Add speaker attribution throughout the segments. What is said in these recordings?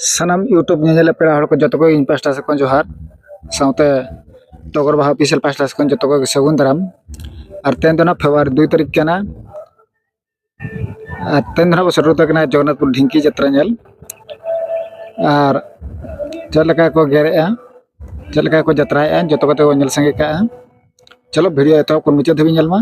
Speaker 1: Sanam YouTube नेल पेड़ हड़ को जो इन पास्टा से जोहार साउते टगर बाहा ऑफिशियल पास्टा से जो सगुन दाराम और तेन दो फेब्रुआरी 2 तारीख केना तेन दो सरुतना जगन्नाथपुर ढिंकी यात्रा नेल और चलका को गेरे चलका को यात्रा जो को नेल संगे का चलो वीडियो एत को मुचाद धाबी नेल मा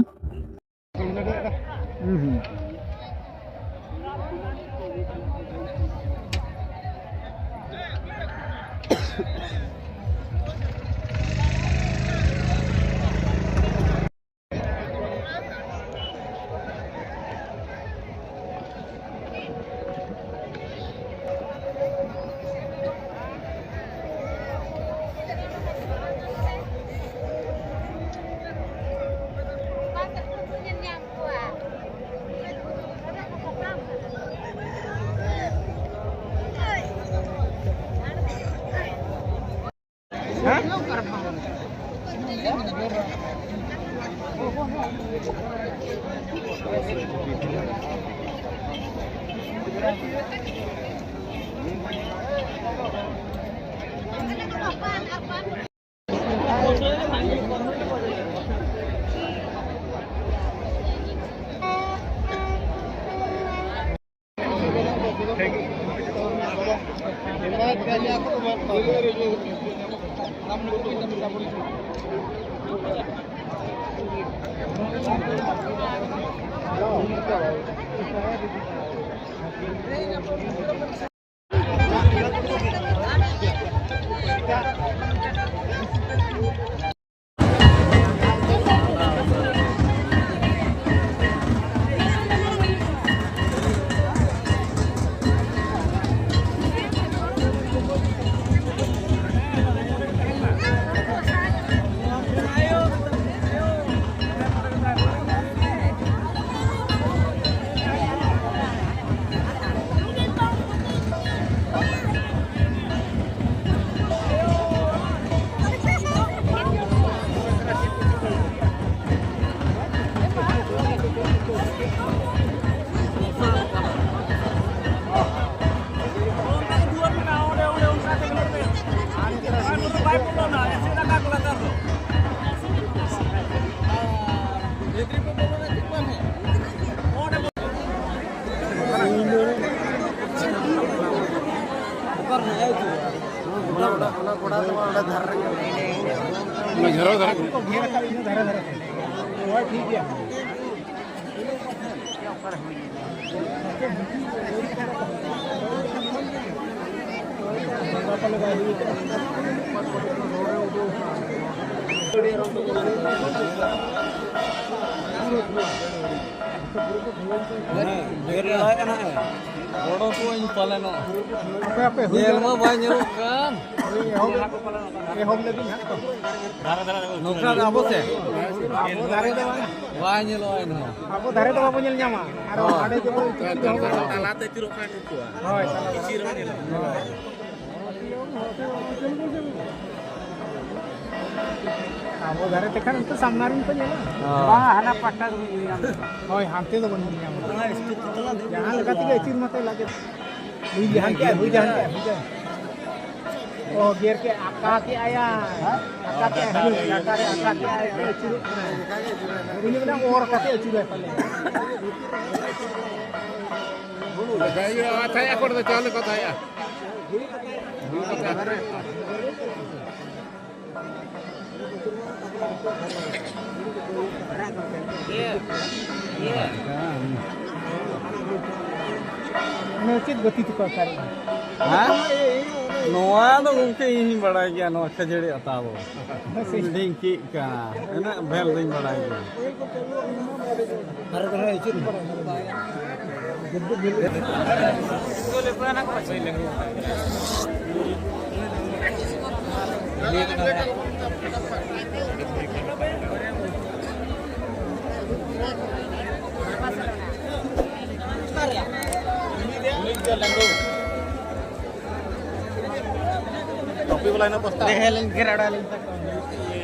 Speaker 1: Abo dari tekan itu samnarin pa niya. Wah, hanap patah dulu niya. Hoy, hanti to bani niya. Jangan dekat tiga icin mate lagi. Hujan ke. Oh, gear ke akak ke ayah. Akak ke ayah icin. Ini benar orang kate icin pale. Bulu lagaya athaya kor de chale kotha ya. Nocit gati tu kau cari.
Speaker 2: Noa tu mungkin ini bada gaya noa kejadi atau dingki ka, enak bel ding bada gaya.
Speaker 1: Harga icin.
Speaker 2: Boleh pun anak pasal lagi. Topi bola na posta.
Speaker 1: Dehelin kira ada lagi.